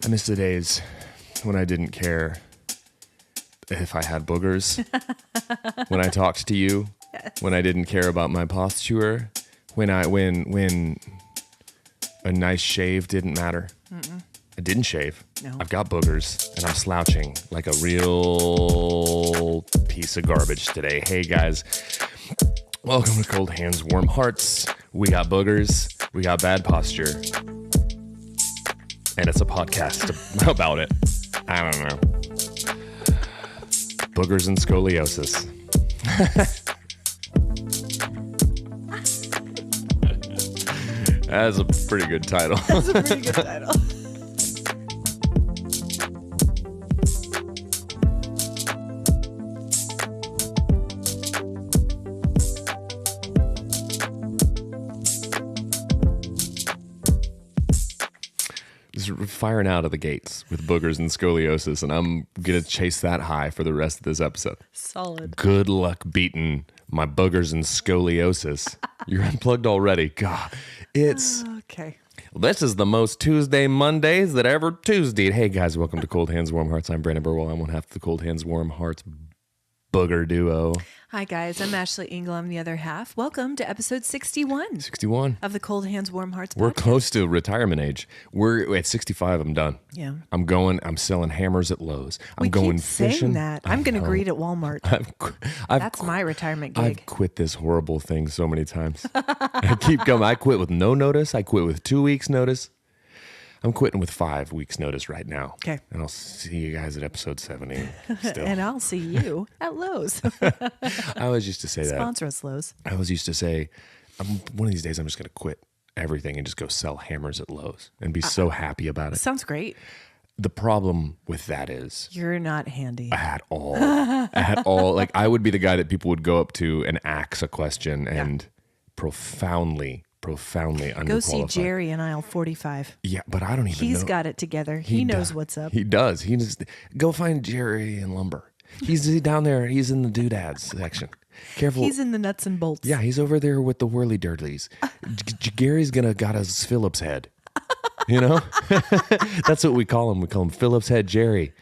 I miss the days when I didn't care if I had boogers, when I talked to you, Yes. when I didn't care about my posture, when a nice shave didn't matter. I didn't shave. No. I've got boogers, and I'm slouching like a real piece of garbage today. Hey, guys. Welcome to Cold Hands, Warm Hearts. We got boogers. We got bad posture. And it's a podcast about it. I don't know. Boogers and Scoliosis. That's a pretty good title. That's a pretty good title. Firing out of the gates with boogers and scoliosis, and I'm gonna chase that high for the rest of this episode. Solid. Good luck beating my boogers and scoliosis. You're unplugged already. God, it's Okay. this is the most Tuesday Mondays that ever Tuesdayed. Hey guys, welcome to Cold Hands Warm Hearts. I'm Brandon Birdwell. I'm one half of the Cold Hands Warm Hearts booger duo. Hi, guys. I'm Ashley Engle. I'm the other half. Welcome to episode 61 61. of the Cold Hands, Warm Hearts We're podcast. close to retirement age. We're at 65. I'm done. Yeah. I'm selling hammers at Lowe's. I'm We going keep saying fishing. that. I'm going to greet at Walmart. That's my retirement gig. I've quit this horrible thing so many times. I keep coming. I quit with no notice. I quit with 2 weeks notice. I'm quitting with 5 weeks notice right now. Okay. And I'll see you guys at episode 70 still. And I'll see you at Lowe's. I always used to say that. Sponsor us, Lowe's. I always used to say, one of these days I'm just going to quit everything and just go sell hammers at Lowe's and be so happy about it. Sounds great. The problem with that is You're not handy. at all. Like I would be the guy that people would go up to and ask a question and profoundly underqualified. Go see Jerry in aisle 45. Yeah, but I don't even know. He's got it together. He knows does. what's up. He does. He just go find Jerry in lumber. He's down there. He's in the doodads section. Careful. He's in the nuts and bolts. Yeah, he's over there with the whirly dirtlies. Gary's got his Phillips head. You know, that's what we call him. We call him Phillips Head Jerry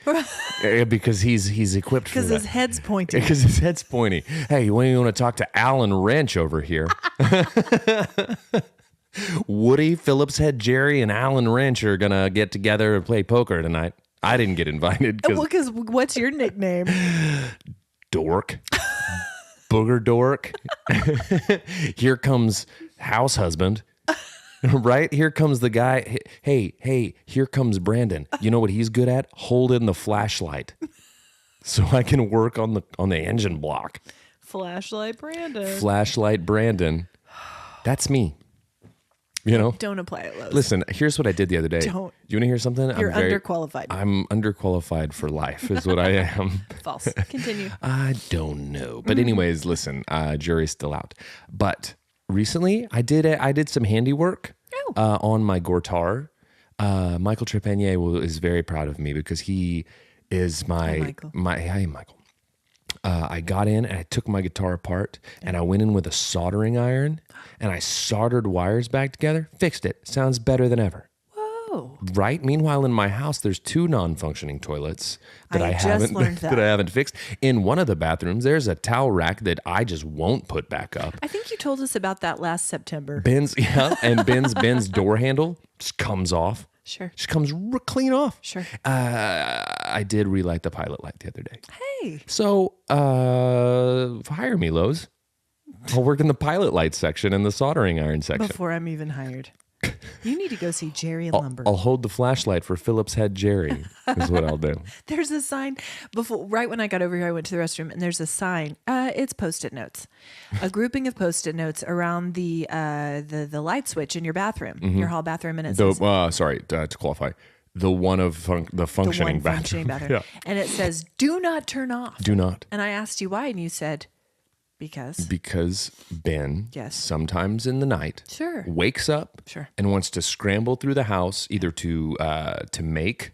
because he's equipped for that. Because his head's pointy. Because his head's pointy. Hey, when you want to talk to Alan Wrench over here? Woody, Phillips Head Jerry, and Alan Wrench are gonna get together and play poker tonight. I didn't get invited Because what's your nickname? dork, booger dork. Here comes house husband. Right? Here comes the guy. Hey, here comes Brandon. You know what he's good at? Holding the flashlight. So I can work on the engine block. Flashlight Brandon. Flashlight Brandon. That's me. You know? Don't apply at Lowe's. Listen, here's what I did the other day. Don't. You want to hear something? You're underqualified. I'm underqualified for life is what I am. False. Continue. I don't know. But anyways, listen, jury's still out. But recently I did some handiwork on my guitar. Michael Trepanier is very proud of me because he is Hi, Michael. I got in and I took my guitar apart and I went in with a soldering iron and I soldered wires back together, fixed it. Sounds better than ever. Whoa. Right? Meanwhile, in my house, there's 2 non-functioning toilets that I just learned that I haven't fixed. In one of the bathrooms, there's a towel rack that I just won't put back up. I think you told us about that last September. Ben's door handle just comes off. Sure. Just comes clean off. Sure. I did relight the pilot light the other day. Hey. So, hire me, Lowe's. I'll work in the pilot light section and the soldering iron section. Before I'm even hired. You need to go see Jerry in lumber. I'll hold the flashlight for Phillips Head Jerry is what I'll do. There's a sign right when I got over here, I went to the restroom and there's a sign. It's Post-it notes, a grouping of Post-it notes around the light switch in your bathroom, your hall bathroom, and it says to qualify, the one of the functioning bathroom. Yeah. And it says, "Do not turn off." Do not. And I asked you why, and you said, Because Ben, yes, sometimes in the night, sure, wakes up, sure, and wants to scramble through the house either to make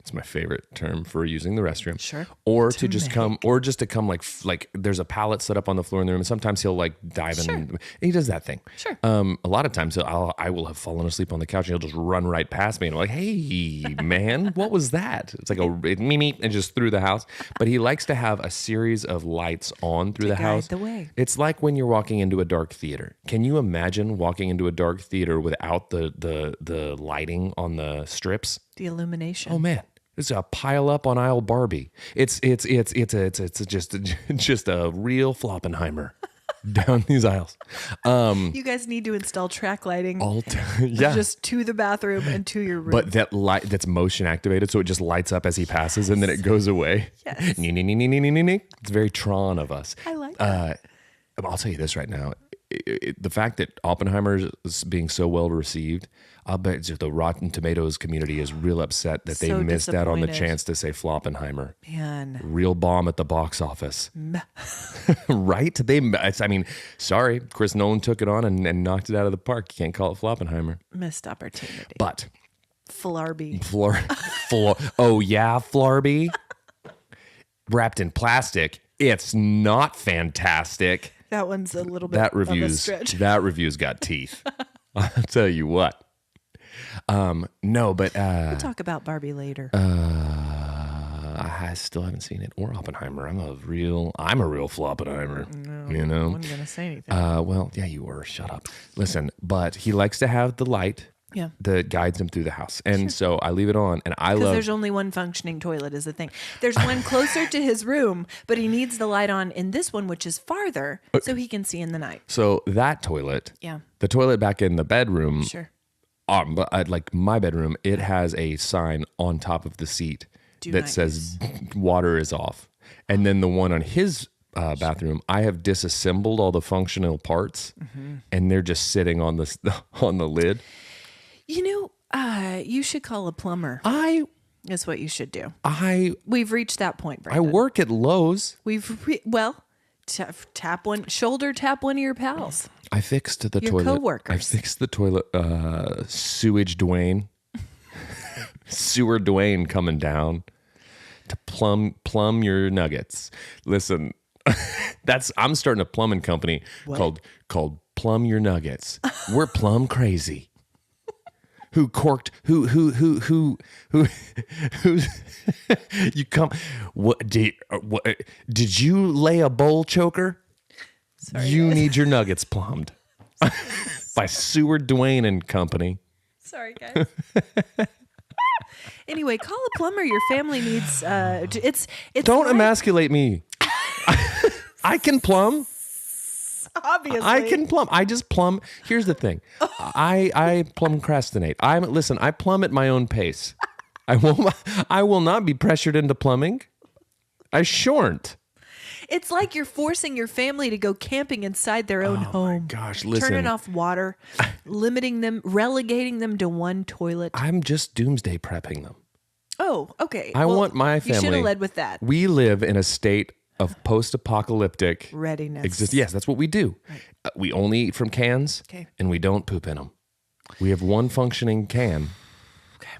It's my favorite term for using the restroom. Sure. Or to just come like there's a pallet set up on the floor in the room, and sometimes he'll like dive in. And he does that thing. Sure. A lot of times I will have fallen asleep on the couch and he'll just run right past me and I'm like, hey man, what was that? It's like and just through the house. But he likes to have a series of lights on through the house. The way. It's like when you're walking into a dark theater. Can you imagine walking into a dark theater without the lighting on the strips? The illumination. Oh man. It's a pile up on aisle Barbie. It's just a real Floppenheimer down these aisles. You guys need to install track lighting. Yeah, just to the bathroom and to your room. but that light that's motion activated, so it just lights up as he passes, and then it goes away. Yes. It's very Tron of us. I like that. I'll tell you this right now. The fact that Oppenheimer is being so well received, I'll bet the Rotten Tomatoes community is real upset that they missed out on the chance to say Floppenheimer. Man. Real bomb at the box office. Right? Sorry, Chris Nolan took it on and knocked it out of the park. You can't call it Floppenheimer. Missed opportunity. But Flarby. Oh yeah, Flarby. Wrapped in plastic. It's not fantastic. That one's a little bit That of a stretch. review's got teeth. I'll tell you what. No, but We'll talk about Barbie later. I still haven't seen it or Oppenheimer. I'm a real Floppenheimer. No, you know. I wasn't gonna say anything. Well, yeah, you were. Shut up. Listen, but he likes to have the light. Yeah. That guides him through the house. And so I leave it on, and I love... Because there's only one functioning toilet is the thing. There's one closer to his room, but he needs the light on in this one, which is farther, so he can see in the night. So that toilet... Yeah. The toilet back in the bedroom... Sure. Like my bedroom, it has a sign on top of the seat that says water is off. And then the one on his bathroom, I have disassembled all the functional parts, and they're just sitting on the lid. You know, you should call a plumber. That's what you should do. We've reached that point, Brandon. I work at Lowe's. Tap one of your pals. I fixed the Your toilet. coworkers. I fixed the toilet. Sewage Dwayne, Sewer Dwayne coming down to plumb your nuggets. Listen, I'm starting a plumbing company called Plumb Your Nuggets. We're plumb crazy. Who's you come? What did you lay a bowl choker? Sorry, you guys. need your nuggets plumbed by Sewer Dwayne and Company. Sorry, guys. Anyway, call a plumber. Your family needs. It's. Don't emasculate me. I can plumb. Obviously, I can plumb. I just plumb. Here's the thing. I plumcrastinate. I plumb at my own pace. I will not be pressured into plumbing. I shan't. It's like you're forcing your family to go camping inside their own home. My gosh, listen. Turning off water, limiting them, relegating them to one toilet. I'm just doomsday prepping them. Oh, okay. I want my family. You should have led with that. We live in a state of post-apocalyptic readiness. Yes, that's what we do. Right. We only eat from cans, and we don't poop in them. We have one functioning can. Okay.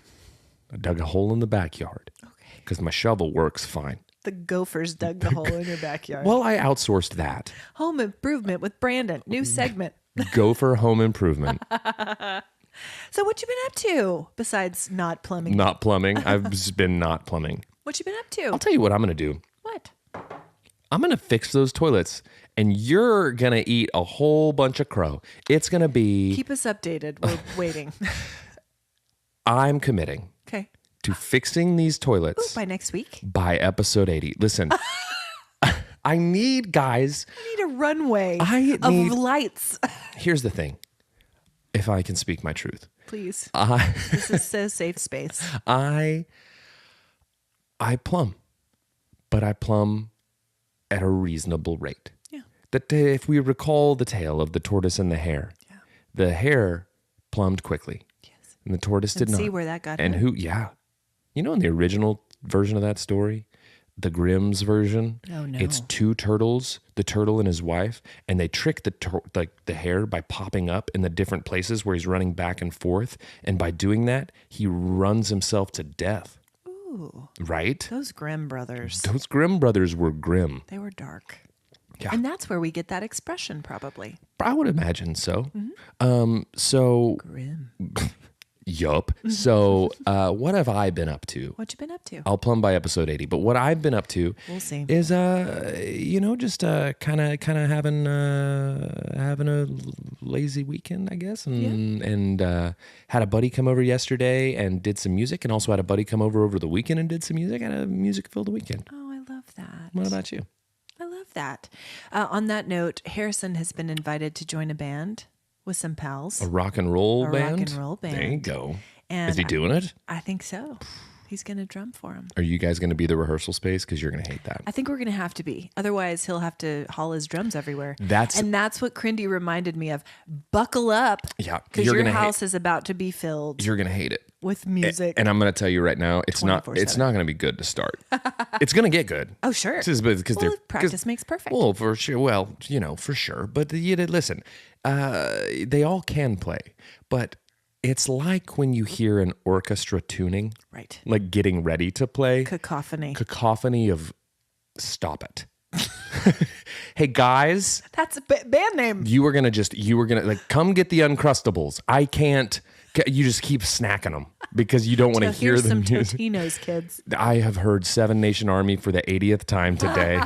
I dug a hole in the backyard. Okay. Because my shovel works fine. The gophers dug the hole in your backyard. Well, I outsourced that. Home improvement with Brandon. New segment. Gopher home improvement. So what you been up to besides not plumbing? Not plumbing. I've just been not plumbing. What you been up to? I'll tell you what I'm going to do. What? I'm going to fix those toilets, and you're going to eat a whole bunch of crow. It's going to be... Keep us updated. We're waiting. I'm committing. Okay. To fixing these toilets. By next week? By episode 80. Listen, I need guys. I need a runway of lights. Here's the thing. If I can speak my truth. Please. This is a safe space. I plumb. But I plumb at a reasonable rate. Yeah. That if we recall the tale of the tortoise and the hare, the hare plumbed quickly. Yes. And the tortoise did not. See where that got and him. You know, in the original version of that story, the Grimm's version, it's two turtles, the turtle and his wife, and they trick the hare by popping up in the different places where he's running back and forth. And by doing that, he runs himself to death. Ooh. Ooh. Right? Those Grimm brothers. Those Grimm brothers were grim. They were dark. Yeah. And that's where we get that expression, probably. I would imagine so. So, Grim. yup. So, what have I been up to? What you been up to? I'll plumb by episode 80. But what I've been up to We'll see. is, just kind of having a lazy weekend, I guess. And had a buddy come over yesterday and did some music, and also had a buddy come over the weekend and did some music. I had a music-filled weekend. Oh, I love that. What about you? I love that. On that note, Harrison has been invited to join a band with some pals. A rock and roll band? Rock and roll band. There you go. And Is he doing it? I think so. He's going to drum for him. Are you guys going to be the rehearsal space? Because you're going to hate that. I think we're going to have to be. Otherwise, he'll have to haul his drums everywhere. That's what Crindy reminded me of. Buckle up. Yeah. Because your house is about to be filled You're going to hate it. with music. And I'm going to tell you right now, it's not 24/7. going to be good to start. It's going to get good. Oh, sure. Because practice makes perfect. Well, for sure. Well, for sure. But listen, they all can play. But it's like when you hear an orchestra tuning. Right. Like getting ready to play. Cacophony Of stop it. Hey, guys. That's a band name. You were going to come get the Uncrustables. I can't. You just keep snacking them because you don't want to hear the music. Here's some Totino's, kids. I have heard Seven Nation Army for the 80th time today.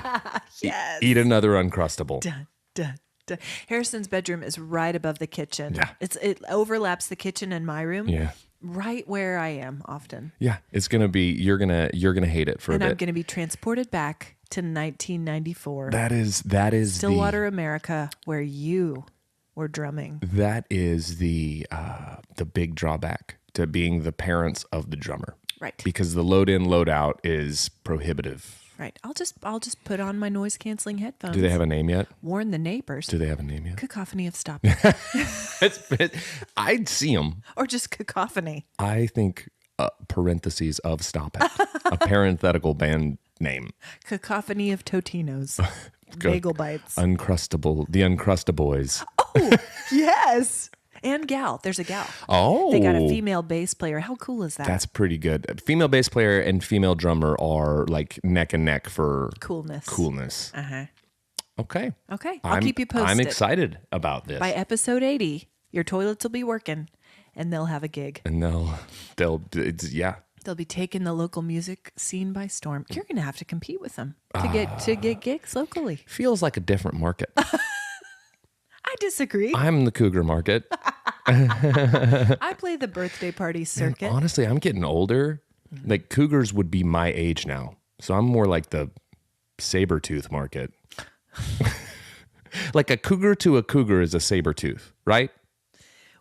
Yes. Eat another Uncrustable. Dun, dun, dun. Harrison's bedroom is right above the kitchen. Yeah. It overlaps the kitchen and my room. Yeah. Right where I am often. Yeah. It's going to be, you're going to hate it for a bit. And I'm going to be transported back to 1994. That is Stillwater, America, where you were drumming. That is the big drawback to being the parents of the drummer. Right. Because the load in, load out is prohibitive. Right. I'll just put on my noise canceling headphones. Do they have a name yet? Warn the neighbors. Do they have a name yet? Cacophony of Stop. I'd see them. Or just cacophony. I think parentheses of Stop It. A parenthetical band name. Cacophony of Totino's. Bagel bites. The Uncrustaboys. Oh, yes. And gal. There's a gal. Oh. They got a female bass player. How cool is that? That's pretty good. Female bass player and female drummer are like neck and neck for coolness. Uh-huh. Okay. I'll keep you posted. I'm excited about this. By episode 80, your toilets will be working and they'll have a gig. And they'll be taking the local music scene by storm. You're going to have to compete with them to get gigs locally. Feels like a different market. I disagree. I'm the cougar market. I play the birthday party circuit. And honestly, I'm getting older. Like cougars would be my age now. So I'm more like the saber tooth market. Like a cougar to a cougar is a saber tooth, right?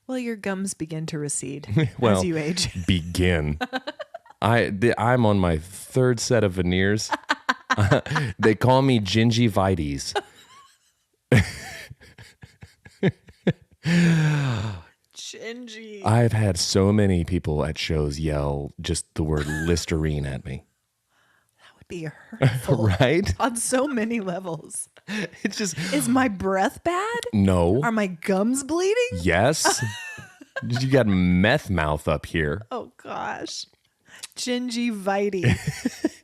Well, your gums begin to recede Well, as you age. Begin. I'm on my third set of veneers. They call me gingivitis. Gingy. I've had so many people at shows yell just the word Listerine at me. That would be hurtful. Right? On so many levels. It's just... Is my breath bad? No. Are my gums bleeding? Yes. You got meth mouth up here. Oh, gosh. Gingivitis.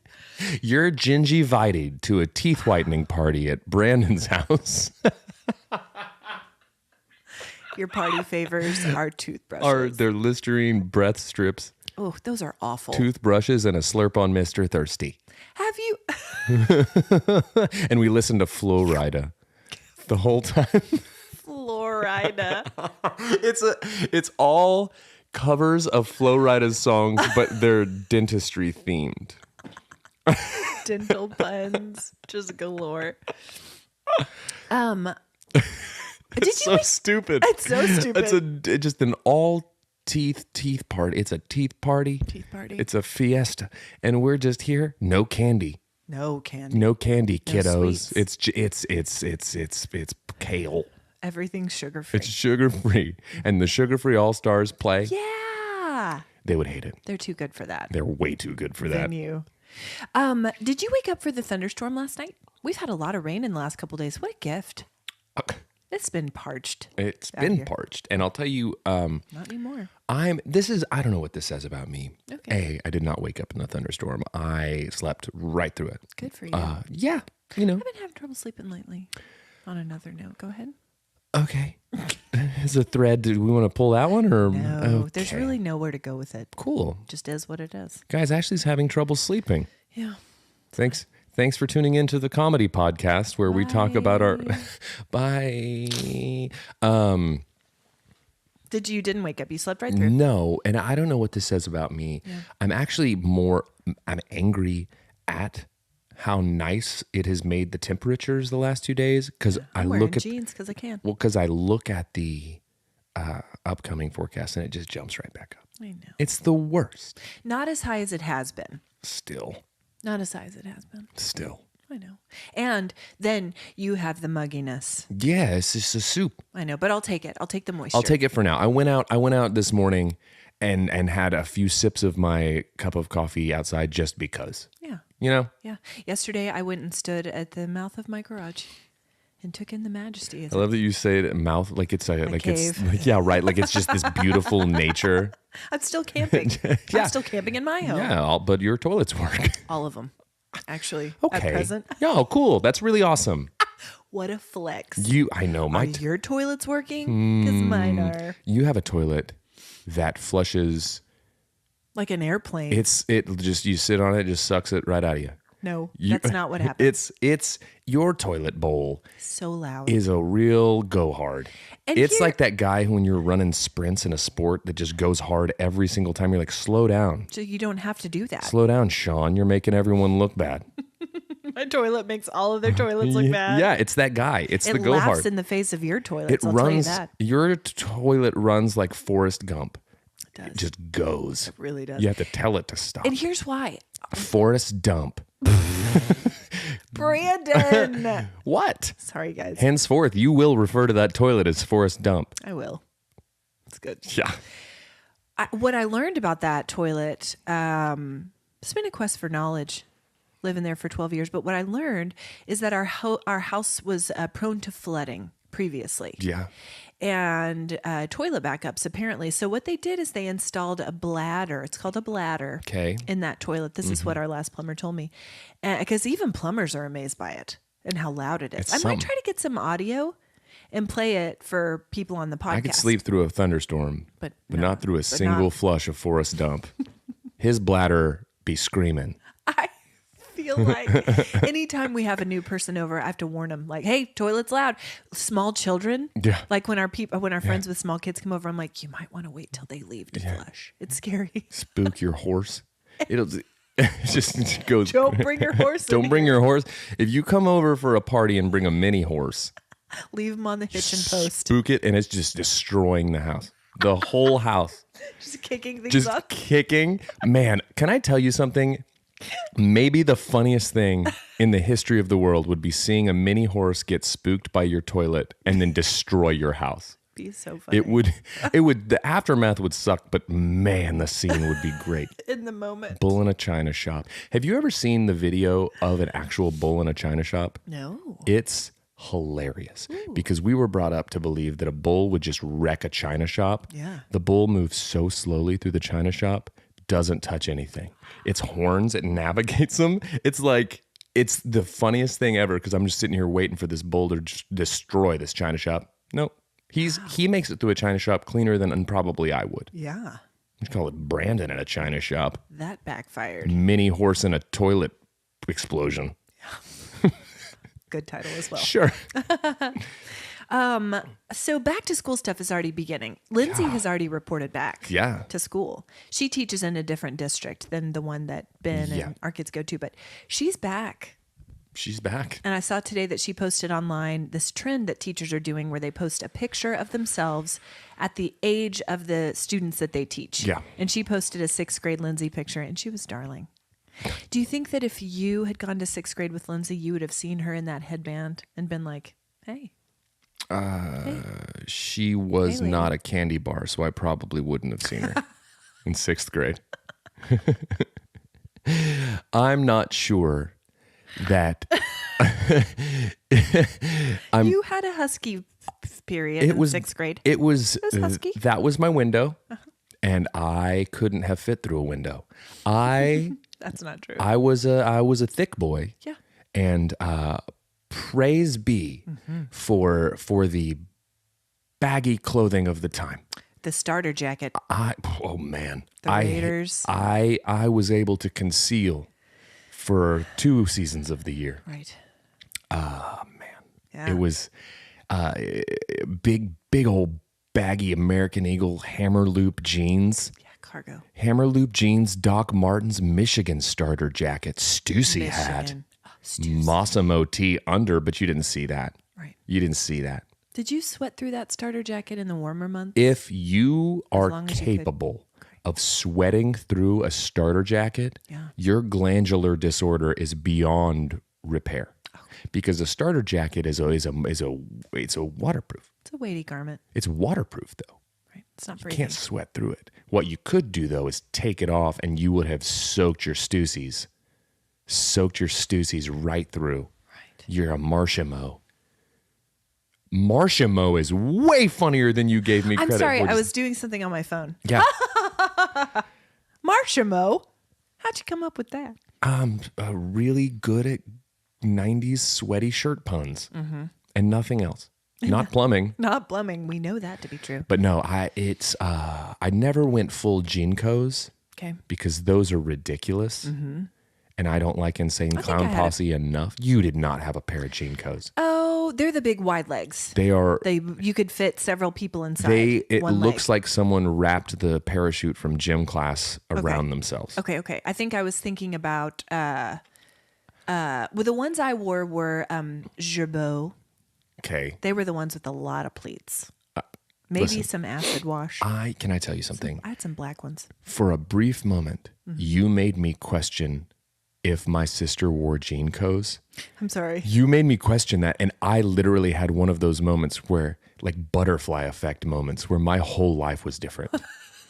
You're gingivited to a teeth whitening party at Brandon's house. Your party favors are toothbrushes. They're Listerine breath strips. Oh, those are awful. Toothbrushes and a slurp on Mr. Thirsty. Have you? And we listened to Florida the whole time. Florida. It's all covers of Florida's songs, but they're dentistry themed. Dental puns, just galore. It's so stupid. It's so stupid. It's just an all teeth party. It's a teeth party. Teeth party. It's a fiesta, and we're just here. No candy. No candy. No candy, kiddos. Sweets. It's kale. Everything's sugar free. It's sugar free, and the sugar free all stars play. Yeah. They would hate it. They're too good for that. They're way too good for that. Than you. Did you wake up for the thunderstorm last night? We've had a lot of rain in the last couple of days. What a gift. It's been parched. It's out been here. parched. And I'll tell you, Not anymore. I don't know what this says about me. Okay. I did not wake up in the thunderstorm. I slept right through it. Good for you. Yeah, you know. I've been having trouble sleeping lately. On another note, go ahead. Okay. Is a thread, do we want to pull that one or? No, there's Okay. really nowhere to go with it. Cool. Just is what it is. Guys, Ashley's having trouble sleeping. Yeah. Thanks for tuning into the comedy podcast where we talk about our bye. You didn't wake up. You slept right through. No, and I don't know what this says about me. Yeah. I'm angry at how nice it has made the temperatures the last 2 days because I'm wearing jeans because I can. because I look at the upcoming forecast and it just jumps right back up. I know. It's the worst. Not as high as it has been. Still. Not as high as it has been. I know. And then you have the mugginess. Yeah, it's just a soup. I know, but I'll take it. I'll take the moisture. I'll take it for now. I went out this morning and had a few sips of my cup of coffee outside just because. Yeah. You know? Yeah. Yesterday I went and stood at the mouth of my garage and took in the majesty. I love that you say it mouth like it's like cave. it's like, yeah, right. Like it's just this beautiful nature. I'm still camping. Yeah. I'm still camping in my home. Yeah, but your toilets work. All of them, actually. Okay. At present. Yeah, oh, cool. That's really awesome. What a flex. I know Are your toilets working? Because mine are. You have a toilet that flushes. Like an airplane. You sit on it, it just sucks it right out of you. No, that's not what happened. It's your toilet bowl So loud. is a real go hard. And It's here- like that guy who, when you're running sprints in a sport that just goes hard every single time. You're like, slow down. So you don't have to do that. Slow down, Sean. You're making everyone look bad. My toilet makes all of their toilets look bad. Yeah, it's that guy. It's the It go laughs hard. in the face of your toilets. It I'll tell you runs. that. Your toilet runs like Forrest Gump. It does. It just goes. It really does. You have to tell it to stop. And here's why. Forrest Dump. Brandon. What? Sorry, guys. Henceforth, you will refer to that toilet as Forrest Dump. I will. It's good. Yeah. What I learned about that toilet, it's been a quest for knowledge, living there for 12 years. But what I learned is that our house was prone to flooding previously. Yeah. And toilet backups, apparently. So what they did is they installed a bladder. It's called a bladder. Okay. In that toilet. This is what our last plumber told me. Because even plumbers are amazed by it and how loud it is. It's I something. might try to get some audio and play it for people on the podcast. I could sleep through a thunderstorm, But not through a single flush of Forrest Dump. His bladder be screaming. I feel like anytime we have a new person over, I have to warn them, like, "Hey, toilet's loud." Small children, Yeah. like when our friends with small kids come over, I'm like, "You might want to wait till they leave to flush." It's scary. Spook your horse. It'll just goes. Don't bring your horse. Don't bring your horse. If you come over for a party and bring a mini horse, Leave them on the hitch and post. spook it, and it's just destroying the house. The whole house. Just kicking things Just up. kicking. Man, can I tell you something? Maybe the funniest thing in the history of the world would be seeing a mini horse get spooked by your toilet and then destroy your house. Be so funny. It would, the aftermath would suck, but man, the scene would be great. in the moment. Bull in a china shop. Have you ever seen the video of an actual bull in a china shop? No. It's hilarious because we were brought up to believe that a bull would just wreck a china shop. Yeah. The bull moves so slowly through the china shop, doesn't touch anything. Its horns, it navigates them. It's like, it's the funniest thing ever because I'm just sitting here waiting for this bull to just destroy this china shop. Nope. He makes it through a china shop cleaner than probably I would. Yeah. We call it Brandon at a china shop. That backfired. Mini horse in a toilet explosion. Good title as well. Sure. So back to school stuff is already beginning. Lindsay has already reported back Yeah. to school. She teaches in a different district than the one that Ben Yeah. and our kids go to, but she's back. She's back. And I saw today that she posted online this trend that teachers are doing where they post a picture of themselves at the age of the students that they teach. Yeah. And she posted a 6th grade Lindsay picture and she was darling. Do you think that if you had gone to 6th grade with Lindsay, you would have seen her in that headband and been like, hey? She was lady. not a candy bar, so I probably wouldn't have seen her in 6th grade. I'm not sure that You had a husky period in 6th grade. It was husky. that was my window, and I couldn't have fit through a window. That's not true. I was a thick boy. Yeah. And praise be for the baggy clothing of the time. The starter jacket. Oh man. The Raiders. I was able to conceal for 2 seasons of the year. Right. Man. Yeah. It was big old baggy American Eagle hammer loop jeans. Yeah, cargo. Hammer loop jeans, Doc Martens Michigan starter jacket. Stussy had Massimo T under, but you didn't see that. Right. You didn't see that. Did you sweat through that starter jacket in the warmer months? If you are long as you capable of sweating through a starter jacket, Yeah. your glandular disorder is beyond repair. Because a starter jacket is a waterproof. It's a weighty garment. It's waterproof though. Right. It's not You breathing. can't sweat through it. What you could do though is take it off, and you would have soaked your Stussies right through. Right. You're a marshmallow. Marshmallow is way funnier than you gave me I'm credit sorry. for. I was doing something on my phone. Yeah. Marshmallow? How'd you come up with that? I'm really good at 90s sweaty shirt puns and nothing else. Not plumbing. Not plumbing. We know that to be true. But no, I never went full JNCOs Okay. because those are ridiculous. And I don't like Insane Clown I had Posse enough. You did not have a pair of JNCOs. Oh, they're the big wide legs. They are. You could fit several people inside. It one looks leg. like someone wrapped the parachute from gym class around themselves. Okay. I think I was thinking about well, the ones I wore were Gerbeau. Okay. They were the ones with a lot of pleats. Maybe listen. some acid wash. Can I tell you something? I had some black ones. For a brief moment, you made me question if my sister wore JNCOs. I'm sorry. You made me question that, and I literally had one of those moments where, like butterfly effect moments, where my whole life was different.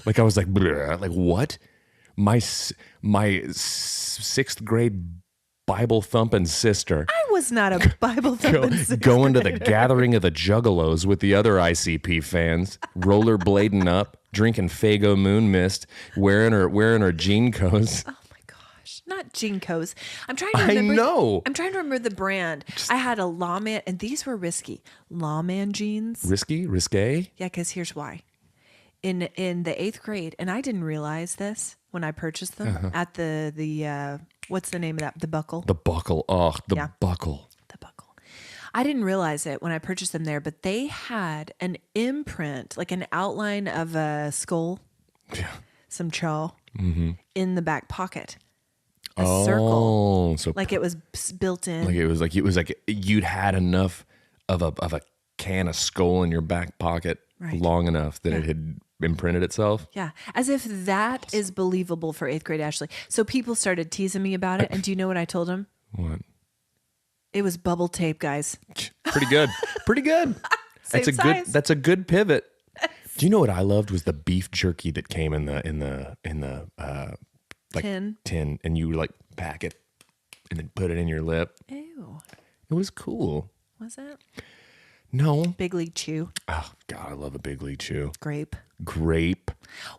Like I was like, bleh, like what? My 6th grade Bible thumping sister I was not a Bible thumping sister. going to the gathering of the Juggalos with the other ICP fans, rollerblading up, drinking Faygo Moon Mist, wearing her JNCOs. Oh my gosh, not JNCOs. I'm trying to remember. I know. I'm trying to remember the brand. I had a Lawman, and these were risky. Lawman jeans. Risque? Yeah, because here's why. In the 8th grade, and I didn't realize this when I purchased them at the what's the name of that? The Buckle. The buckle. Oh, the buckle. The Buckle. I didn't realize it when I purchased them there, but they had an imprint, like an outline of a skull, some chaw, in the back pocket. A circle. So Like it was built in. Like it was like you'd had enough of a can of skull in your back pocket long enough that it had imprinted itself. Yeah. As if that is believable for 8th grade Ashley. So people started teasing me about it. And do you know what I told them? What? It was bubble tape, guys. Pretty good. Pretty good. That's a good pivot. Do you know what I loved was the beef jerky that came in the like tin, and you like pack it and then put it in your lip. Ew. It was cool. Was it? No. Big League Chew. Oh God, I love a Big League Chew. Grape.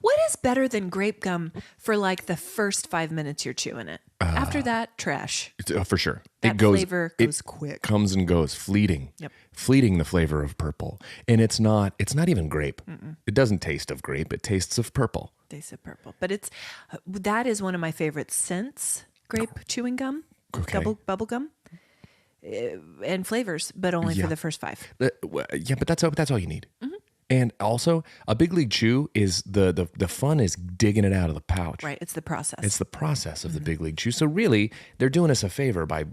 What is better than grape gum for like the first 5 minutes you're chewing it? After that, trash. For sure. That flavor goes quick. Comes and goes, fleeting. Yep. Fleeting, the flavor of purple. And it's not even grape. It doesn't taste of grape. It tastes of purple. Tastes of purple. But that is one of my favorite scents. Grape chewing gum. Okay. Bubble gum. And flavors, but only for the first 5. Yeah, but that's all you need. And also, a Big League Chew is the fun is digging it out of the pouch. Right. It's the process. It's the process of the Big League Chew. So really, they're doing us a favor by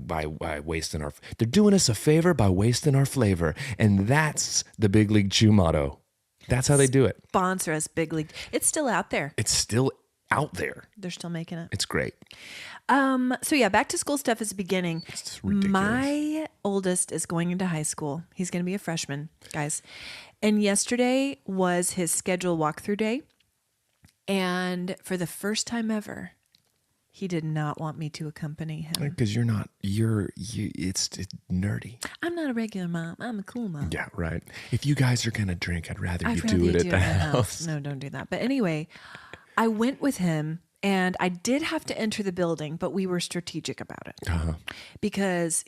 wasting our. They're doing us a favor by wasting our flavor, and that's the Big League Chew motto. That's how they do it. Sponsor us, Big League. It's still out there. It's still out there. They're still making it. It's great. So yeah, back to school stuff is beginning. It's ridiculous. My oldest is going into high school. He's going to be a freshman, guys. And yesterday was his scheduled walkthrough day. And for the first time ever, He did not want me to accompany him. Because it's nerdy. I'm not a regular mom. I'm a cool mom. Yeah, right. If you guys are going to drink, I'd rather you do it at the house. No, don't do that. But anyway, I went with him and I did have to enter the building, but we were strategic about it. Because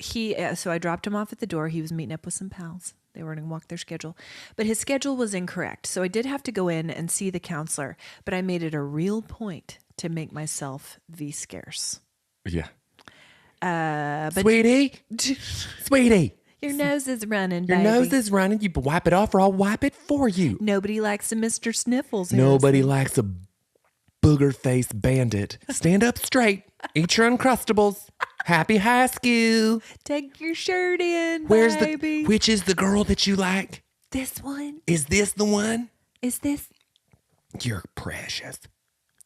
so I dropped him off at the door. He was meeting up with some pals. They were going to walk their schedule. But his schedule was incorrect. So I did have to go in and see the counselor, but I made it a real point to make myself scarce. Yeah. But Sweetie. Your nose is running, Your baby. nose is running. You wipe it off or I'll wipe it for you. Nobody likes a Mr. Sniffles. Nobody likes a booger-faced bandit. Stand up straight. Eat your Uncrustables. Happy high school. Take your shirt in, baby. Which is the girl that you like? This one. Is this the one? Is this? You're precious.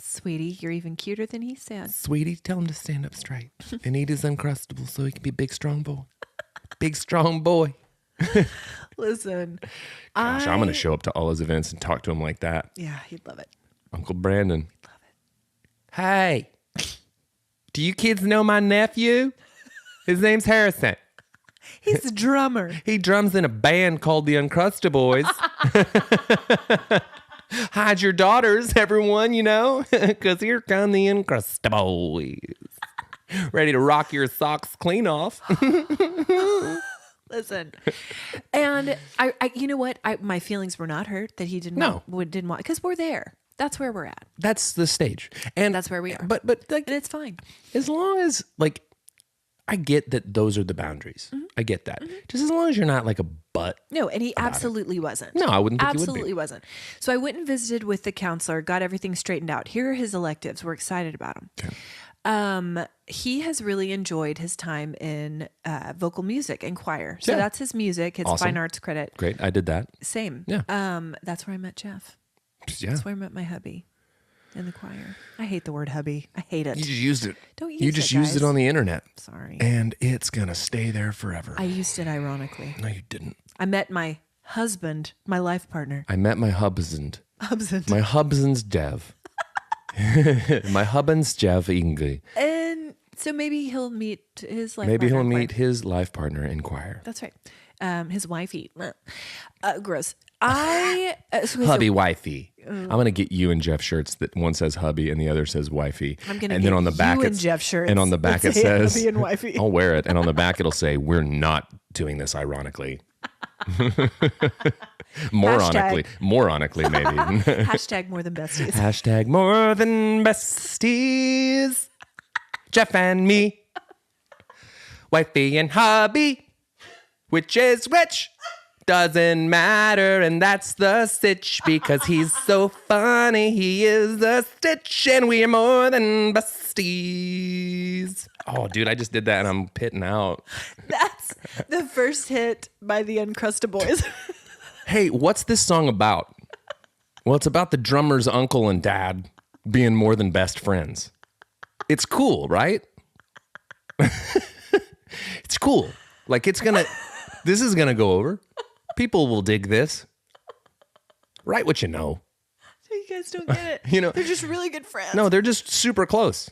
Sweetie, you're even cuter than he said. Sweetie, tell him to stand up straight and eat his Uncrustables so he can be a big, strong boy. Big, strong boy. Listen. Gosh, I'm going to show up to all his events and talk to him like that. Yeah, he'd love it. Uncle Brandon. He'd love it. Hey, do you kids know my nephew? His name's Harrison. He's a drummer. He drums in a band called the Uncrustaboys. Hide your daughters, everyone, because here come the Uncrustaboys. Ready to rock your socks clean off. Listen, and I you know what? My feelings were not hurt that he didn't want, because we're there. That's where we're at. That's the stage, and that's where we are. But like, and it's fine as long as like I get that those are the boundaries. Mm-hmm. I get that. Mm-hmm. Just as long as you're not like a butt. No, and he absolutely wasn't. No, I wouldn't think absolutely he would be. Wasn't. So I went and visited with the counselor, got everything straightened out. Here are his electives. We're excited about them. Okay. He has really enjoyed his time in vocal music and choir. So that's his music, his fine arts credit. Great. I did that. Same. Yeah. That's where I met Jeff. Yeah. That's where I met my hubby in the choir. I hate the word hubby. I hate it. You just used it. Don't use it, You just used it on the internet. Sorry. And it's going to stay there forever. I used it ironically. No, you didn't. I met my husband, my life partner. I met my hubsand. Hubsand. My hubsand's Dev. My hubsand's Jeff Engle. And so maybe he'll meet his life partner. Maybe he'll meet his life partner in choir. That's right. His wifey. Gross. Hubby wifey. I'm gonna get you and Jeff shirts that one says hubby and the other says wifey. I'm gonna and get then on the back you and Jeff shirts. And on the back it says hubby and wifey. I'll wear it. And on the back it'll say we're not doing this ironically. Moronically maybe. Hashtag more than besties. Hashtag more than besties. Jeff and me. Wifey and hubby. Which is which? Doesn't matter, and that's the sitch, because he's so funny, he is a stitch, and we are more than besties. Oh, dude, I just did that, and I'm pitting out. That's the first hit by the Uncrustaboys. Hey, what's this song about? Well, it's about the drummer's uncle and dad being more than best friends. It's cool, right? It's cool. Like, this is gonna go over. People will dig this. Write what you know. So you guys don't get it. They're just really good friends. No, they're just super close.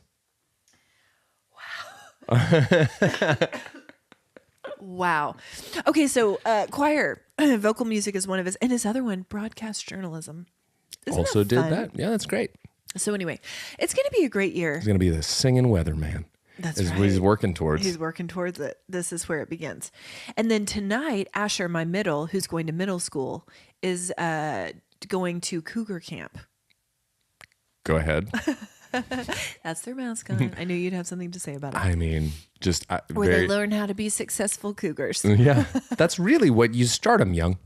Wow. Wow. Okay, so choir, vocal music is one of his, and his other one, broadcast journalism. Isn't also that did fun? that. Yeah, that's great. So anyway, it's going to be a great year. He's going to be the singing weatherman. That's right. What he's working towards. He's working towards it. This is where it begins. And then tonight, Asher, my middle, who's going to middle school, is going to Cougar Camp. Go ahead. That's their mascot. I knew you'd have something to say about it. I mean, just where they learn how to be successful cougars. Yeah, that's really what you start them young.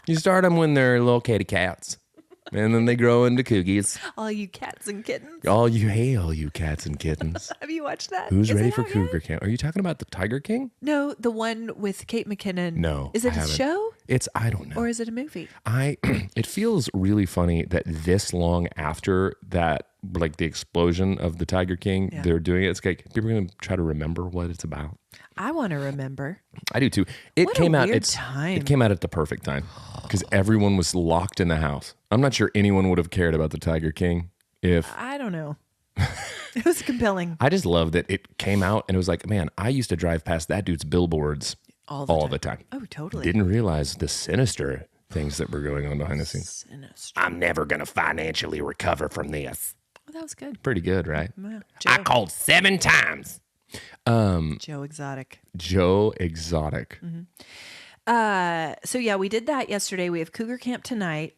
You start them when they're little kitty cats. And then they grow into coogies. All you cats and kittens. All you cats and kittens. Have you watched that? Who's ready for Cougar Camp? Are you talking about the Tiger King? No, the one with Kate McKinnon. No. Is it a show? I don't know. Or is it a movie? It feels really funny that this long after that, like the explosion of the Tiger King, they're doing it. It's like people are going to try to remember what it's about. I want to remember. I do too. It came out at the perfect time because everyone was locked in the house. I'm not sure anyone would have cared about the Tiger King if I don't know. It was compelling. I just love that it came out and it was like, man, I used to drive past that dude's billboards all the time. Oh, totally. Didn't realize the sinister things that were going on behind the scenes. Sinister. I'm never going to financially recover from this. Oh, that was good. Pretty good, right? Yeah. I called 7 times. Joe Exotic. Joe Exotic. So yeah, we did that yesterday. We have Cougar Camp tonight.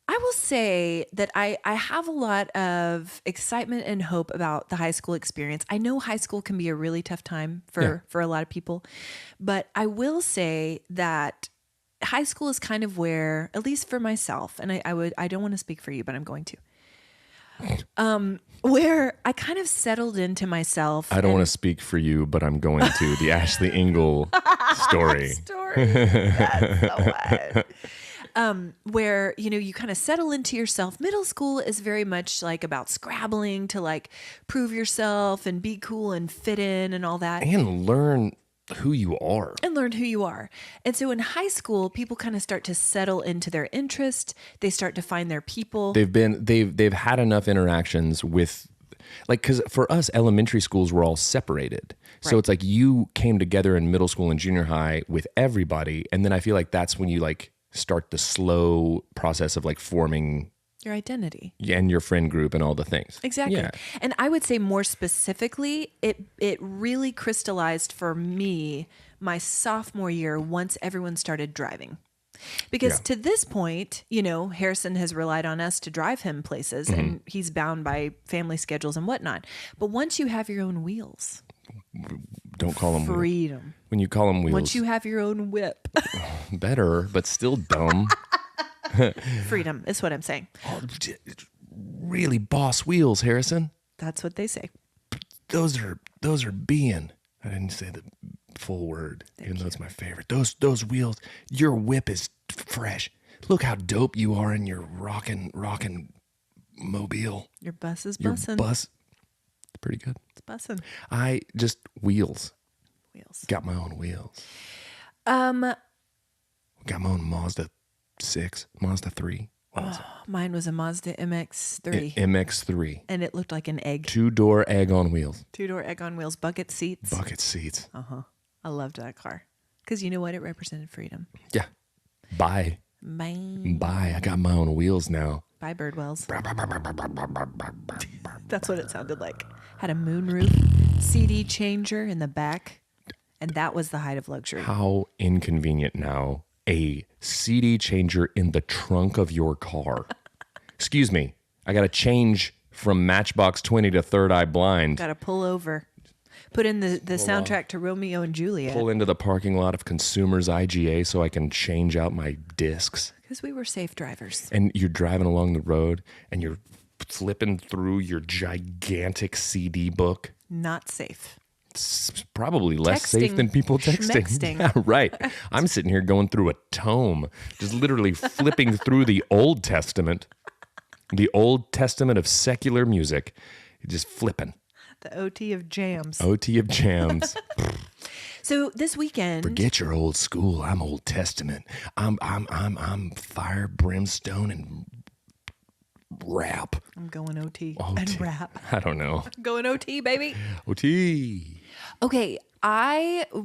I will say that I have a lot of excitement and hope about the high school experience. I know high school can be a really tough time for a lot of people, but I will say that high school is kind of where, at least for myself, and I don't want to speak for you, but I'm going to. Where I kind of settled into myself. I don't want to speak for you, but I'm going to. The Ashley Engle story. That's the one. Where, you kind of settle into yourself. Middle school is very much like about scrabbling to like prove yourself and be cool and fit in and all that. And learn who you are. And so in high school, people kind of start to settle into their interest. They start to find their people. They've had enough interactions with, like, because for us, elementary schools were all separated. So it's like you came together in middle school and junior high with everybody. And then I feel like that's when you like start the slow process of like forming your identity and your friend group and all the things. Exactly. Yeah. And I would say more specifically, it really crystallized for me my sophomore year once everyone started driving. Because to this point, Harrison has relied on us to drive him places and he's bound by family schedules and whatnot. But once you have your own wheels. Don't call them freedom. Wheels. When you call them wheels. Once you have your own whip. Better, but still dumb. Freedom is what I'm saying. Oh, really boss wheels, Harrison. That's what they say. Those are being. I didn't say the full word, even though it's my favorite. Those wheels. Your whip is fresh. Look how dope you are in your rockin' mobile. Your bus is Your bussin'. bus. Pretty good. It's bussin'. I just wheels. Got my own wheels. Got my own Mazda 6, Mazda 3. Mine was a Mazda MX-3. MX-3. And it looked like an egg. 2-door egg on wheels. 2-door egg on wheels. Bucket seats. Uh-huh. I loved that car. Because you know what? It represented freedom. Yeah. Bye. I got my own wheels now. Bye, Birdwells. That's what it sounded like. Had a moonroof, CD changer in the back. And that was the height of luxury. How inconvenient now. A CD changer in the trunk of your car. Excuse me. I got to change from Matchbox 20 to Third Eye Blind. Got to pull over. Put in the soundtrack to Romeo and Juliet. Pull into the parking lot of Consumers IGA so I can change out my discs. Because we were safe drivers. And you're driving along the road and you're flipping through your gigantic CD book. Not safe. It's probably less safe than people texting. Yeah, right. I'm sitting here going through a tome, just literally flipping through the Old Testament of secular music, just flipping. The OT of jams. So this weekend, forget your old school. I'm Old Testament. I'm fire, brimstone, and rap. I'm going OT and rap. I don't know. I'm going OT, baby. OT. Okay,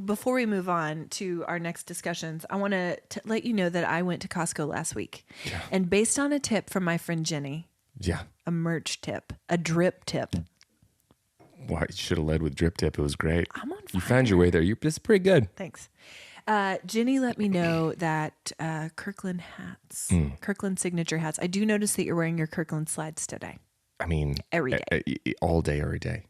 before we move on to our next discussions, I want to let you know that I went to Costco last week. Yeah. And based on a tip from my friend Jenny, a merch tip, a drip tip. Wow, you should have led with drip tip. It was great. I'm on fire. You found your way there. It's pretty good. Thanks. Jenny let me know that Kirkland hats, Kirkland signature hats. I do notice that you're wearing your Kirkland slides today. I mean, every day. All day, every day.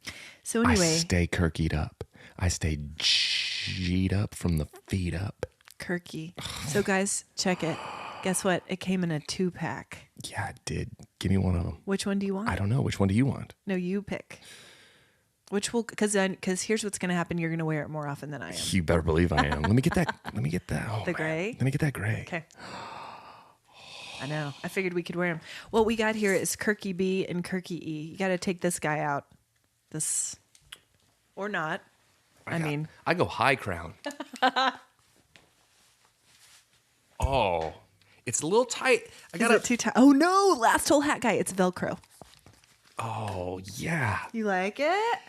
So anyway. I stay Kirkied up. I stay G'd up from the feet up. Kirky. So guys, check it. Guess what? It came in a 2-pack. Yeah, it did. Give me one of them. Which one do you want? I don't know. Which one do you want? No, you pick. Which will, because here's what's going to happen. You're going to wear it more often than I am. You better believe I am. Let me get that. Oh, the gray? Let me get that gray. Okay. I know. I figured we could wear them. What we got here is Kirky B and Kirky E. You got to take this guy out. This, or not. I go high crown. Oh, it's a little tight. Is it too tight? Oh no, last whole hat guy. It's Velcro. Oh, yeah. You like it?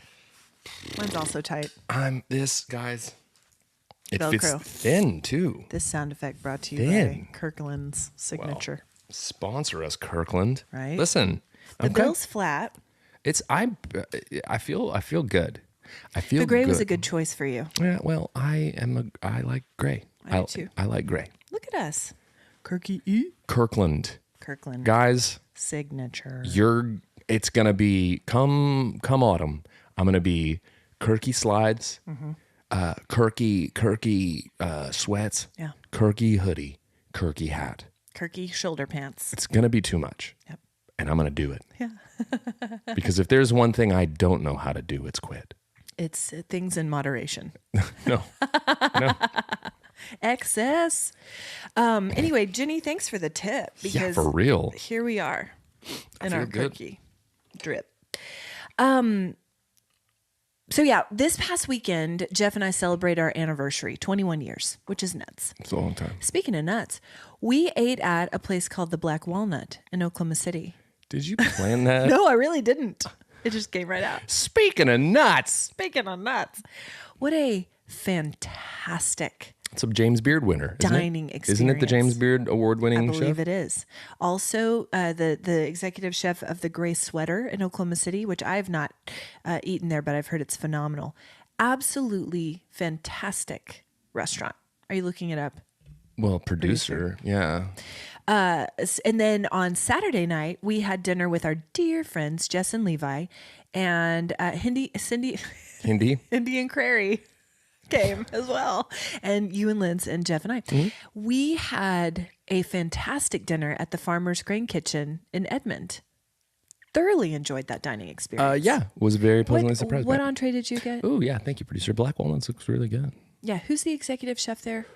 Mine's also tight. Guys. It Velcro. fits thin, too. This sound effect brought to you Thin. by Kirkland's signature. Sponsor us, Kirkland. Right. Listen. The bill's flat. I feel good. I feel The gray good. was a good choice for you. Yeah, well, I like gray. I do too. I like gray. Look at us. Kirkland. Kirkland. Guys, Signature. it's gonna be come autumn. I'm gonna be Kirky slides, Kirky sweats, Yeah. Kirky hoodie, Kirky hat. Kirky shoulder pants. It's gonna be too much. Yep. And I'm gonna do it. Yeah. Because if there's one thing I don't know how to do, it's quit. It's things in moderation. No. Excess. Anyway, Jenny, thanks for the tip. Because Yeah, for real. Here we are in our good. Kirky drip. So yeah, this past weekend, Jeff and I celebrate our anniversary, 21 years, which is nuts. It's a long time. Speaking of nuts, we ate at a place called the Black Walnut in Oklahoma City. Did you plan that? No, I really didn't. It just came right out. Speaking of nuts. Speaking of nuts, what a fantastic It's a James Beard winner. dining Isn't experience. it the James Beard award-winning I believe chef? it is. Also, the executive chef of the Gray Sweater in Oklahoma City, which I have not eaten there, but I've heard it's phenomenal. Absolutely fantastic restaurant. Are you looking it up? Well, producer. Yeah. And then on Saturday night, we had dinner with our dear friends, Jess and Levi, and Cindy and Crary came as well. And you and Linz and Jeff and I. Mm-hmm. We had a fantastic dinner at the Farmer's Grain Kitchen in Edmond. Thoroughly enjoyed that dining experience. Yeah. Was very pleasantly surprised What by it. entree did you get? Oh, yeah. Thank you, producer. Black walnuts looks really good. Yeah, who's the executive chef there?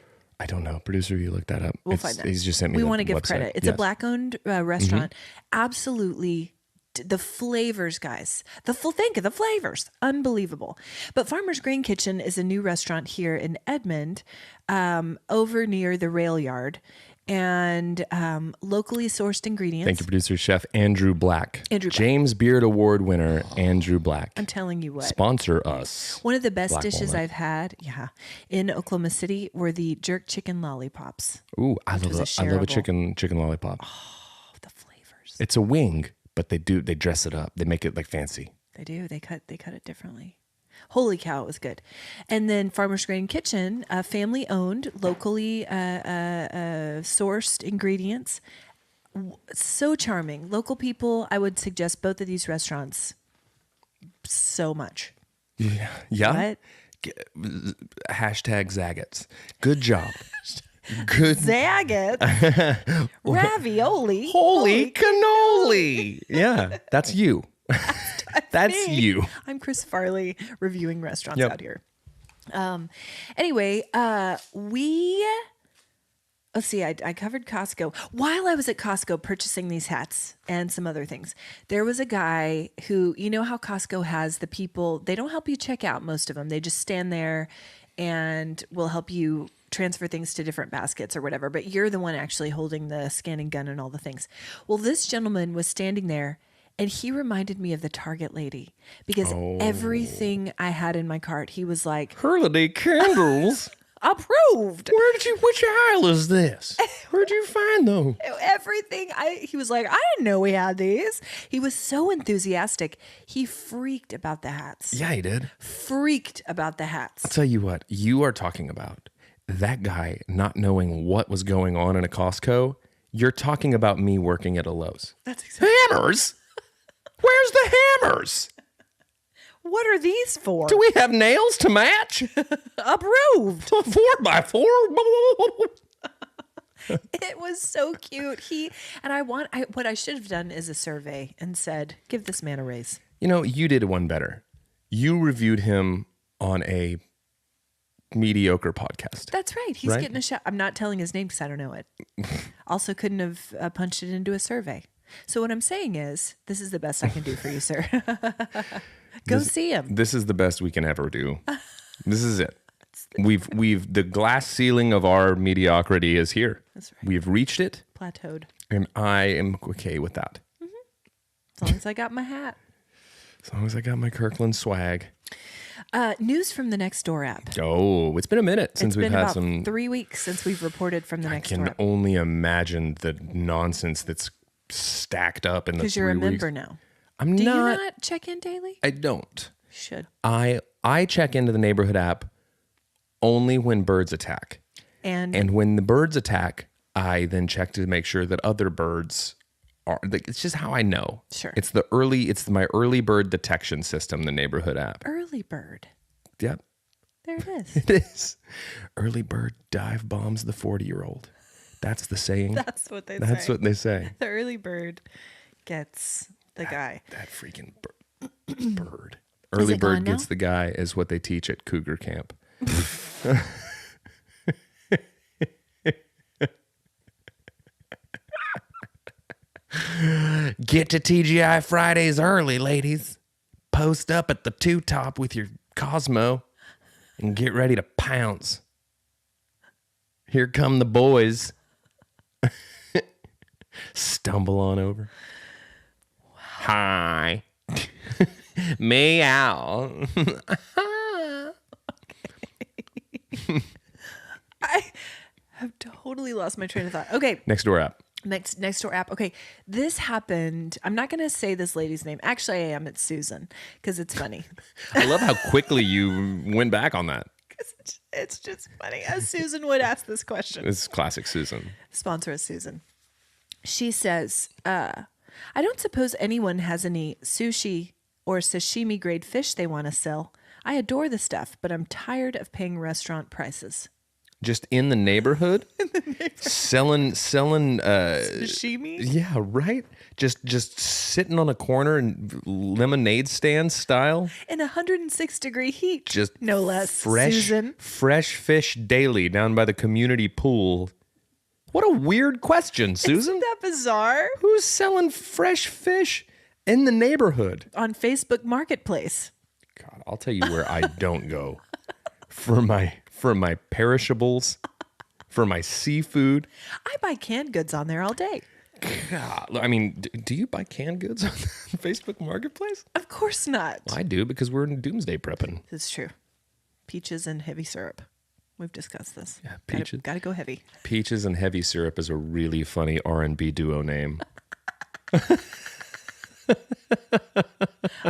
I don't know. Producer, you look that up. We'll find that. He's just sent me We the want to give website. credit. It's Yes. a Black-owned restaurant. Absolutely, the flavors, guys. Think of the flavors. Unbelievable. But Farmer's Grain Kitchen is a new restaurant here in Edmond, over near the rail yard, and locally sourced ingredients. Thank you, producer chef Andrew Black. Andrew Black. James Beard Award winner Andrew Black. I'm telling you what. Sponsor us. One of the best Black dishes walnut. I've had, in Oklahoma City were the jerk chicken lollipops. Ooh, I love was a shareable. chicken lollipop. Oh, the flavors. It's a wing, but they dress it up. They make it like fancy. They do. They cut it differently. Holy cow, it was good. And then Farmer's Grain Kitchen, family owned, locally sourced ingredients. So charming. Local people, I would suggest both of these restaurants so much. Yeah. What? Hashtag Zagat's. Good job. Good. Zagat. Ravioli. Holy cannoli. Yeah, that's you. That's me. you. I'm Chris Farley reviewing restaurants Yep. out here. Anyway, let's see, I covered Costco. While I was at Costco purchasing these hats and some other things, there was a guy who, you know how Costco has the people, they don't help you check out, most of them. They just stand there and will help you transfer things to different baskets or whatever, but you're the one actually holding the scanning gun and all the things. Well, this gentleman was standing there and he reminded me of the Target lady because everything I had in my cart, he was like, Holiday candles. approved. Which aisle is this? Where'd you find those? Everything. He was like, I didn't know we had these. He was so enthusiastic. He freaked about the hats. Yeah, he did. Freaked about the hats. I'll tell you what, you are talking about that guy not knowing what was going on in a Costco. You're talking about me working at a Lowe's. That's exactly. Hammers? Where's the hammers? What are these for? Do we have nails to match? Approved. 4x4? It was so cute. What I should have done is a survey and said, give this man a raise. You know, you did one better. You reviewed him on a mediocre podcast. That's right. He's getting a shout. I'm not telling his name because I don't know it. Also couldn't have punched it into a survey. So what I'm saying is, this is the best I can do for you, sir. Go see him. This is the best we can ever do. This is it. We've the glass ceiling of our mediocrity is here. That's right. We've reached it, Plateaued. and I am okay with that. As long as I got my hat. As long as I got my Kirkland swag. News from the Nextdoor app. Oh, it's been a minute since we've had some. 3 weeks since we've reported from the Nextdoor I can app. only imagine the nonsense that's stacked up in the 3 weeks. Because you're a member now. Do you not check in daily? I don't. You should. I check into the neighborhood app only when birds attack. And when the birds attack, I then check to make sure that other birds are. It's just how I know. Sure. It's my early bird detection system, the neighborhood app. Early bird. Yep. There it is. It is. Early bird dive bombs the 40-year-old. That's the saying. That's what they say. That's what they say. The early bird gets the guy. That freaking bird. Early bird gets the guy is what they teach at Cougar Camp. Get to TGI Fridays early, ladies. Post up at the two-top with your Cosmo and get ready to pounce. Here come the boys. Stumble on over. Wow. Hi. Meow. I have totally lost my train of thought. Okay. Nextdoor app. Nextdoor app. Okay. This happened. I'm not going to say this lady's name. Actually, I am. It's Susan because it's funny. I love how quickly you went back on that. It's just funny. As Susan would ask this question. This is classic Susan. Sponsor is Susan. She says, I don't suppose anyone has any sushi or sashimi grade fish they want to sell. I adore the stuff, but I'm tired of paying restaurant prices. Just in the neighborhood? Selling Sashimi? Yeah, right? Just sitting on a corner and lemonade stand style. In 106-degree heat. Just no less. Susan. Fresh fish daily down by the community pool. What a weird question, Susan. Isn't that bizarre? Who's selling fresh fish in the neighborhood? On Facebook Marketplace. God, I'll tell you where I don't go for my perishables, for my seafood. I buy canned goods on there all day. God, I mean, do you buy canned goods on Facebook Marketplace? Of course not. Well, I do because we're in doomsday prepping. That's true. Peaches and heavy syrup. We've discussed this. Yeah, peaches. Gotta go heavy. Peaches and heavy syrup is a really funny R&B duo name.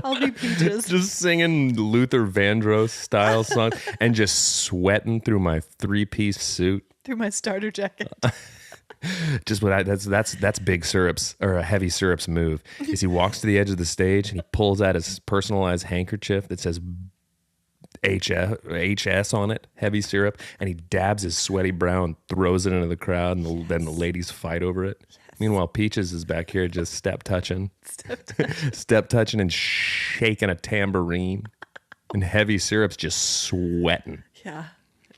I'll be Peaches. Just singing Luther Vandross style song and just sweating through my 3-piece suit. Through my starter jacket. Just that's Big Syrup's or a Heavy Syrup's move is he walks to the edge of the stage and he pulls out his personalized handkerchief that says HS on it, Heavy Syrup, and he dabs his sweaty brow and throws it into the crowd, and then the ladies fight over it. Yes. Meanwhile, Peaches is back here just step touching and shaking a tambourine, and Heavy Syrup's just sweating. Yeah,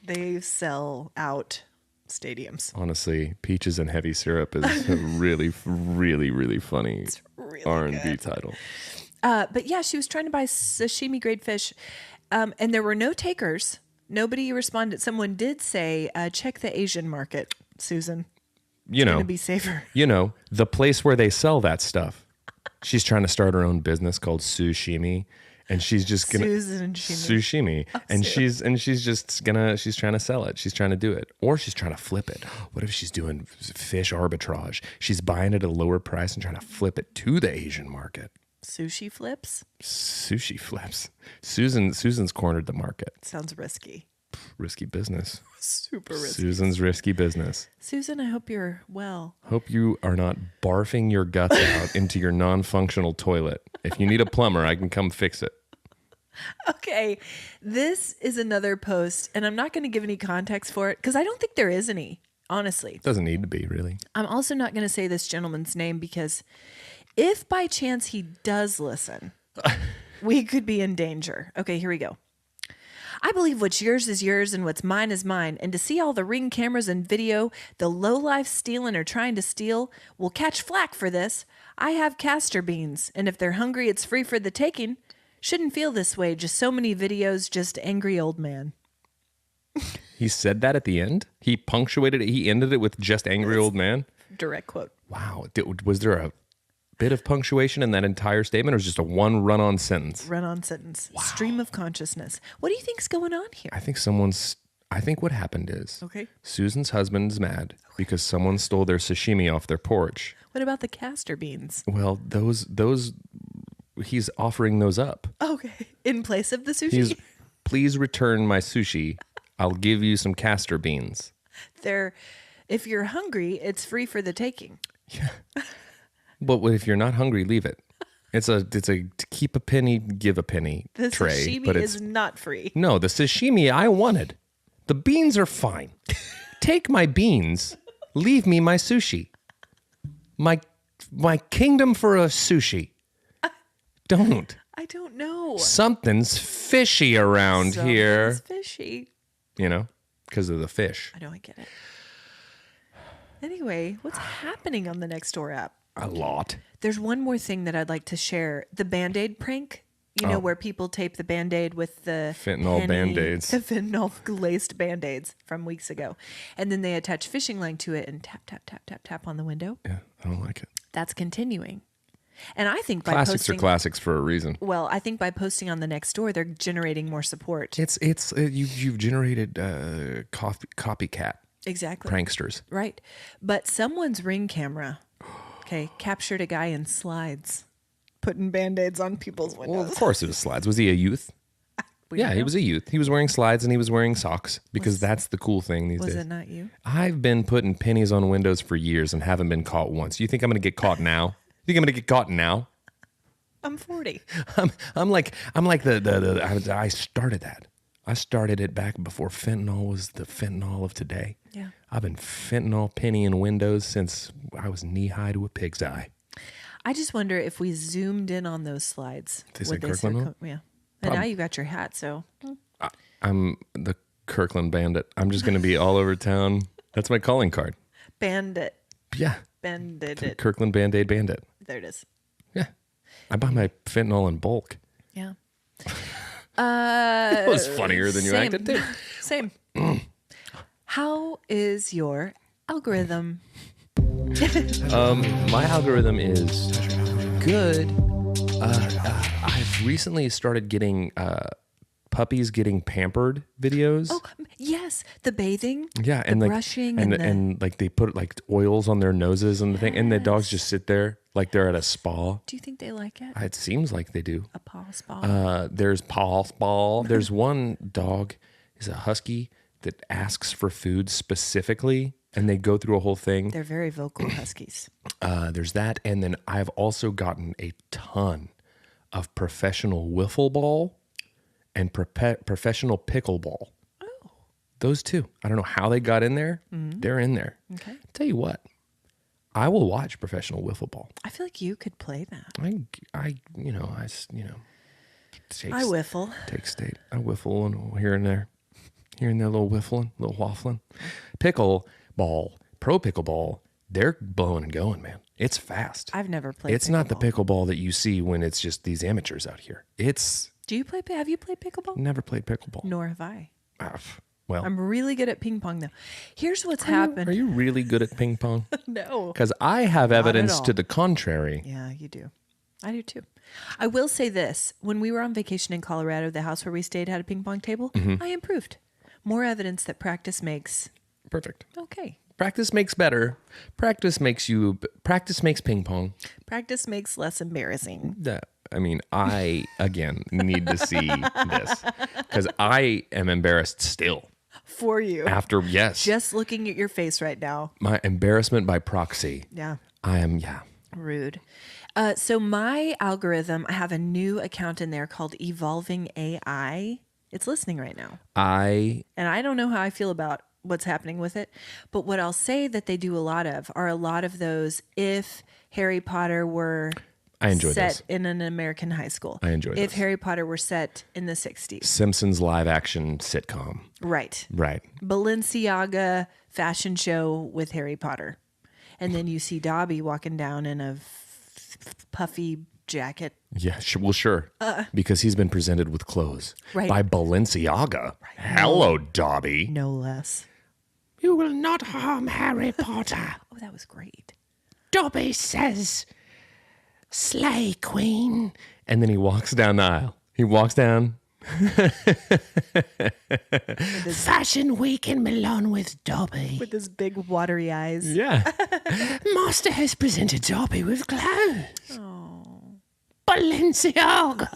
they sell out stadiums. Honestly, Peaches and Heavy Syrup is a really, really, really funny R&B title. But yeah, she was trying to buy sashimi grade fish. And there were no takers. Nobody responded. Someone did say, check the Asian market, Susan. It's going to be safer. You know, the place where they sell that stuff. She's trying to start her own business called Sushimi. And she's just going to... Sushimi. Oh, and she's trying to sell it. She's trying to do it. Or she's trying to flip it. What if she's doing fish arbitrage? She's buying it at a lower price and trying to flip it to the Asian market. Sushi flips? Sushi flips. Susan's cornered the market. Sounds risky. Risky business. Super risky. Susan's risky business. Susan, I hope you're well. Hope you are not barfing your guts out into your non-functional toilet. If you need a plumber, I can come fix it. Okay. This is another post, and I'm not going to give any context for it because I don't think there is any, honestly. It doesn't need to be, really. I'm also not going to say this gentleman's name because... if by chance he does listen, we could be in danger. Okay, here we go. I believe what's yours is yours and what's mine is mine. And to see all the Ring cameras and video the lowlife stealing or trying to steal will catch flack for this. I have castor beans, and if they're hungry, it's free for the taking. Shouldn't feel this way. Just so many videos, just angry old man. He said that at the end? He punctuated it. He ended it with just angry old man? Direct quote. Wow. Was there a bit of punctuation in that entire statement, or just a one run-on sentence? Run-on sentence. Wow. Stream of consciousness. What do you think's going on here? I think what happened is Susan's husband's mad because someone stole their sashimi off their porch. What about the castor beans? Well, those he's offering those up. Okay. In place of the sushi? Please return my sushi. I'll give you some castor beans. If you're hungry, it's free for the taking. Yeah. But if you're not hungry, leave it. It's a keep a penny, give a penny the tray. The sashimi is not free. No, the sashimi I wanted. The beans are fine. Take my beans. Leave me my sushi. My kingdom for a sushi. Don't. I don't know. Something's fishy around here. Something's fishy. You know, because of the fish. I know, I get it. Anyway, what's happening on the Nextdoor app? A lot. There's one more thing that I'd like to share. The Band-Aid prank. You know, where people tape the Band-Aid with the fentanyl Band-Aids. The fentanyl-laced Band-Aids from weeks ago. And then they attach fishing line to it and tap, tap, tap, tap, tap on the window. Yeah, I don't like it. That's continuing. And I think by classics are classics for a reason. Well, I think by posting on the Nextdoor, they're generating more support. You've generated copycat. Exactly. Pranksters. Right. But someone's Ring camera, captured a guy in slides putting Band-Aids on people's windows. Well, of course it was slides. Was he a youth? Yeah, he was a youth. He was wearing slides and he was wearing socks because that's the cool thing these days. Was it not you? I've been putting pennies on windows for years and haven't been caught once. You think I'm going to get caught now? You think I'm going to get caught now? I'm 40. I'm like I started that. I started it back before fentanyl was the fentanyl of today. Yeah. I've been fentanyl penny in windows since I was knee high to a pig's eye. I just wonder if we zoomed in on those slides. They say Kirkland? Yeah. And now you got your hat, so. I'm the Kirkland bandit. I'm just going to be all over town. That's my calling card. Bandit. Yeah. Bandit. Kirkland Band-Aid bandit. There it is. Yeah. I buy my fentanyl in bulk. Yeah. It was funnier than you acted too. Same. How is your algorithm? My algorithm is good. I've recently started getting puppies getting pampered videos. Oh, yes. The bathing. Yeah. And the brushing. And like they put like oils on their noses and the thing. And the dogs just sit there like they're at a spa. Do you think they like it? It seems like they do. A paw spa. There's paw spa. There's one dog, is a husky, that asks for food specifically. And they go through a whole thing. They're very vocal huskies. There's that. And then I've also gotten a ton of professional wiffle ball and professional pickleball. Oh. Those two. I don't know how they got in there. Mm-hmm. They're in there. Okay. Tell you what, I will watch professional wiffle ball. I feel like you could play that. I whiffle. Take state. I whiffle and here and there. Here and there, little whiffling, little waffling. Pickleball, pro pickleball, they're blowing and going, man. It's fast. I've never played It's not the pickleball that you see when it's just these amateurs out here. Do you play? Have you played pickleball? Never played pickleball. Nor have I. Well, I'm really good at ping pong though. Here's what's happened. Are you really good at ping pong? No. Because I have evidence to the contrary. Yeah, you do. I do too. I will say this. When we were on vacation in Colorado, the house where we stayed had a ping pong table. Mm-hmm. I improved. More evidence that practice makes... Perfect. Okay. Practice makes better. Practice makes ping pong. Practice makes less embarrassing. I, again, need to see this because I am embarrassed still. For you. Yes. Just looking at your face right now. My embarrassment by proxy. Yeah. I am, Rude. So my algorithm, I have a new account in there called Evolving AI. It's listening right now. And I don't know how I feel about what's happening with it. But what I'll say that they do a lot of those if Harry Potter were set in an American high school. I enjoy If Harry Potter were set in the 60s. Simpsons live action sitcom. Right. Balenciaga fashion show with Harry Potter. And then you see Dobby walking down in a puffy jacket. Yeah, well, sure. Because he's been presented with clothes by Balenciaga. Right. Hello, Dobby. No less. You will not harm Harry Potter. Oh, that was great. Dobby says slay queen. And then he walks down the aisle. He walks down. Fashion Week in Milan with Dobby. With his big watery eyes. Yeah. Master has presented Dobby with clothes. Oh. Balenciaga.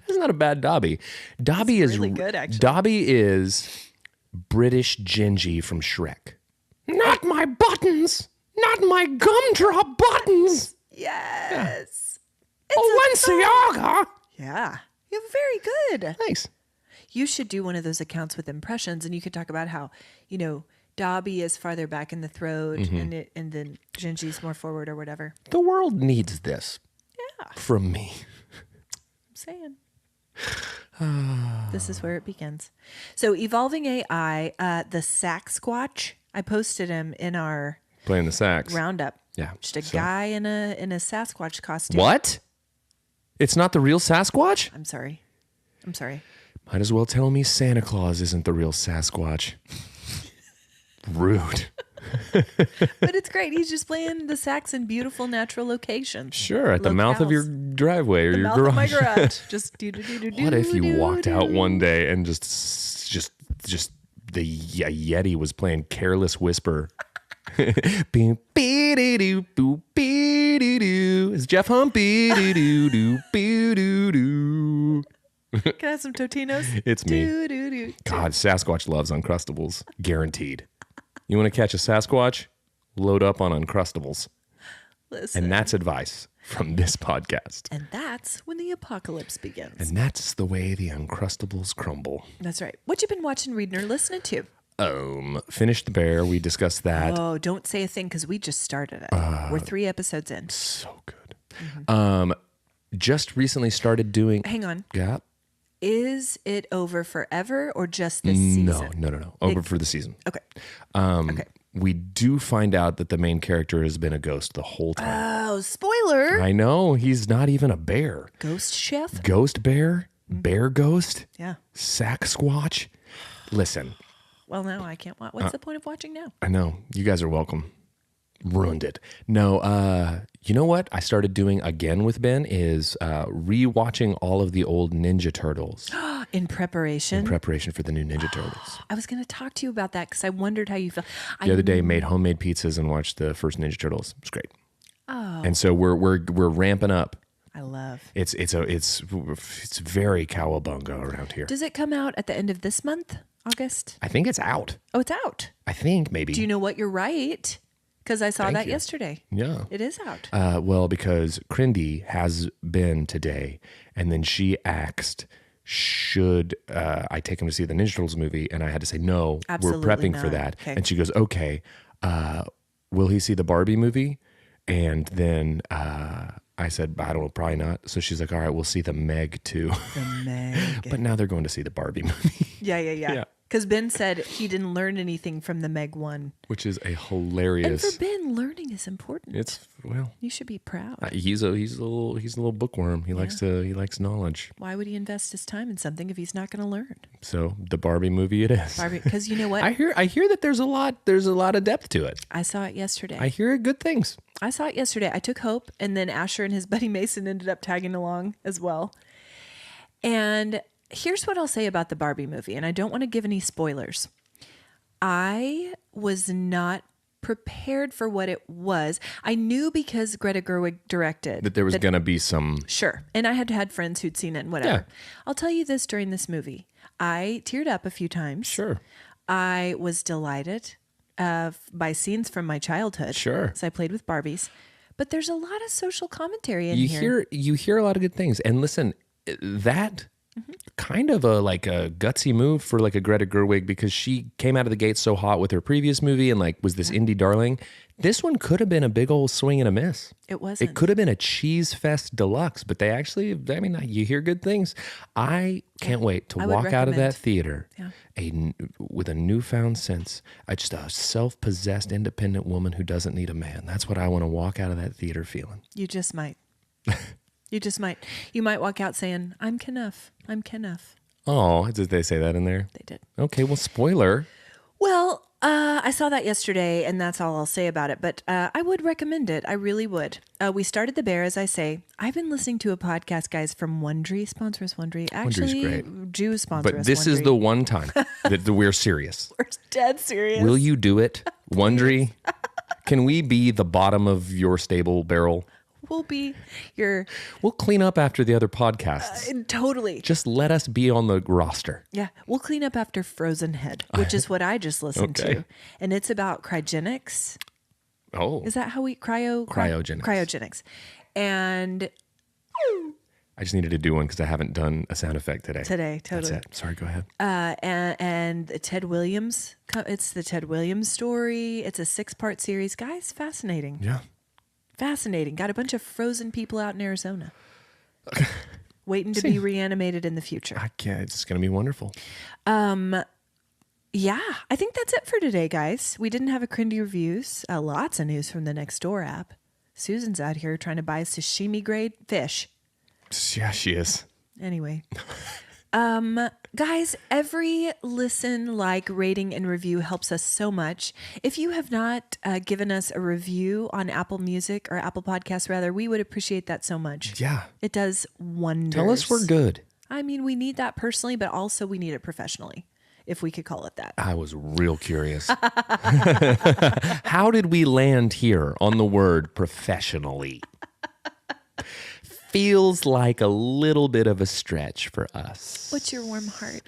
That's not a bad Dobby. Dobby is really good, actually. Dobby is British Gingy from Shrek. Not my buttons. Not my gumdrop buttons. Yes. Balenciaga. Yeah. You're very good. Thanks. You should do one of those accounts with impressions, and you could talk about how, Dobby is farther back in the throat, and then Gingy's more forward or whatever. The world needs this. Yeah. From me. I'm saying. This is where it begins. So evolving AI, the Sasquatch, I posted him in our Playing the sax. roundup. Yeah. Just a guy in a Sasquatch costume. What? It's not the real Sasquatch? I'm sorry. Might as well tell me Santa Claus isn't the real Sasquatch. Rude. But it's great. He's just playing the sax in beautiful natural locations. Sure, at the mouth of your driveway or The your mouth garage. of my garage. Just do-do-do-do-do. What if you walked out one day and just the Yeti was playing Careless Whisper? Is Jeff Humpy? Can I have some Totinos? It's me. Do-do-do. God, Sasquatch loves Uncrustables. Guaranteed. You want to catch a Sasquatch? Load up on Uncrustables. Listen. And that's advice from this podcast. And that's when the apocalypse begins. And that's the way the Uncrustables crumble. That's right. What you been watching, reading, or listening to? Finished The Bear. We discussed that. Oh, don't say a thing because we just started it. We're 3 episodes in. So good. Just recently started doing... Hang on. Yeah. Is it over forever or just this season? No. Over for the season. Okay. Okay. We do find out that the main character has been a ghost the whole time. Oh, spoiler. I know. He's not even a bear. Ghost chef? Ghost bear? Bear ghost? Yeah. Sasquatch? Listen. Well, now I can't watch. What's the point of watching now? I know. You guys are welcome. Ruined it. No, you know what I started doing again with Ben is rewatching all of the old Ninja Turtles. In preparation? In preparation for the new Ninja Turtles. I was going to talk to you about that because I wondered how you felt. The other day, made homemade pizzas and watched the first Ninja Turtles. It's great. Oh. And so we're ramping up. I love. It's very cowabunga around here. Does it come out at the end of this month, August? I think it's out. Oh, it's out. I think maybe. Do you know what? You're right. Because I saw that you. yesterday. Yeah. It is out. Well, because Crindy has been today, and then she asked, should I take him to see the Ninja Turtles movie? And I had to say, no, Absolutely we're prepping not. for that. Okay. And she goes, okay, will he see the Barbie movie? And then I said, I don't know, probably not. So she's like, all right, we'll see the Meg too. The Meg. But now they're going to see the Barbie movie. Yeah. Because Ben said he didn't learn anything from the Meg one. Which is a And hilarious. for Ben, learning is important. You should be proud. He's a little bookworm. He likes knowledge. Why would he invest his time in something if he's not going to learn? So the Barbie movie it is. Because you know what? I hear that there's a lot of depth to it. I saw it yesterday. I hear good things. I saw it yesterday. I took Hope, and then Asher and his buddy Mason ended up tagging along as well. And here's what I'll say about the Barbie movie, and I don't want to give any spoilers. I was not prepared for what it was. I knew because Greta Gerwig directed That there was going to be some... Sure. And I had friends who'd seen it and whatever. Yeah. I'll tell you this during this movie. I teared up a few times. Sure. I was delighted by scenes from my childhood. Sure. So I played with Barbies. But there's a lot of social commentary in here. You hear a lot of good things. And listen, that... kind of a gutsy move for like a Greta Gerwig because she came out of the gate so hot with her previous movie and like was this indie darling. This one could have been a big old swing and a miss. It wasn't. It could have been a cheese fest deluxe, but they actually, I mean, you hear good things. I can't wait to walk out of that theater with a newfound sense. Just a self-possessed, independent woman who doesn't need a man. That's what I want to walk out of that theater feeling. You just might. You just might. You might walk out saying, I'm Knuff. I'm Knuff. Oh, did they say that in there? They did. Okay, well, spoiler. Well, I saw that yesterday, and that's all I'll say about it. But I would recommend it. I really would. We started The Bear, as I say. I've been listening to a podcast, guys, from Wondery. Sponsor us, Wondery. Actually, great. Jews sponsor us, But this Wondery. is the one time that we're serious. We're dead serious. Will you do it, Wondery? Can we be the bottom of your stable barrel? We'll be your... We'll clean up after the other podcasts. Totally. Just let us be on the roster. Yeah, we'll clean up after Frozen Head, which is what I just listened to. And it's about cryogenics. Oh. Is that how we... Cryogenics. Cryogenics. And... I just needed to do one because I haven't done a sound effect today. Totally. That's it. Sorry, go ahead. And Ted Williams. It's the Ted Williams story. It's a 6-part series. Guys, fascinating. Yeah. Fascinating. Got a bunch of frozen people out in Arizona. Waiting to be reanimated in the future. I can't. It's going to be wonderful. Yeah, I think that's it for today, guys. We didn't have a crindy reviews. Lots of news from the Nextdoor app. Susan's out here trying to buy sashimi grade fish. Yeah, she is. Anyway. Guys, every listen, like, rating, and review helps us so much. If you have not given us a review on Apple Music or Apple Podcasts, rather, we would appreciate that so much. Yeah. It does wonders. Tell us we're good. I mean, we need that personally, but also we need it professionally, if we could call it that. I was real curious. How did we land here on the word professionally? Feels like a little bit of a stretch for us. What's your warm heart?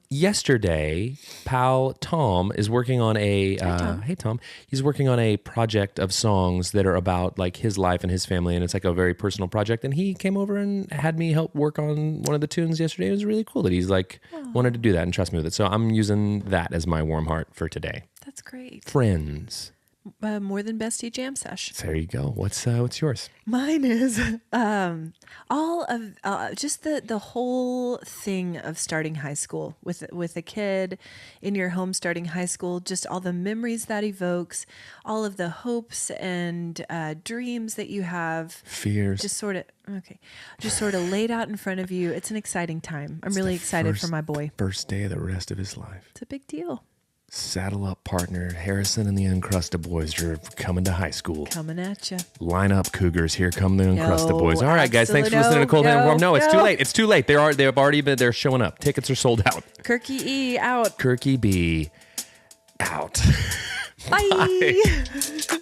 Yesterday, pal Tom is working on a hey Tom. He's working on a project of songs that are about like his life and his family, and it's like a very personal project. And he came over and had me help work on one of the tunes yesterday. It was really cool that he's like wanted to do that and trust me with it. So I'm using that as my warm heart for today. That's great. Friends. More Than Bestie Jam Sesh. There you go. What's yours? Mine is all of just the whole thing of starting high school with a kid in your home, starting high school, just all the memories that evokes, all of the hopes and dreams that you have. Fears. Just sort of laid out in front of you. It's an exciting time. I'm really excited for my boy. First day of the rest of his life. It's a big deal. Saddle up, partner. Harrison and the Uncrusted Boys are coming to high school. Coming at you. Line up, Cougars. Here come the Uncrusted Boys. All right, guys. Thanks for absolutely listening to Cold and Warm. No, it's no. too late. It's too late. They've already been. They're showing up. Tickets are sold out. Kirky E out. Kirky B out. Bye.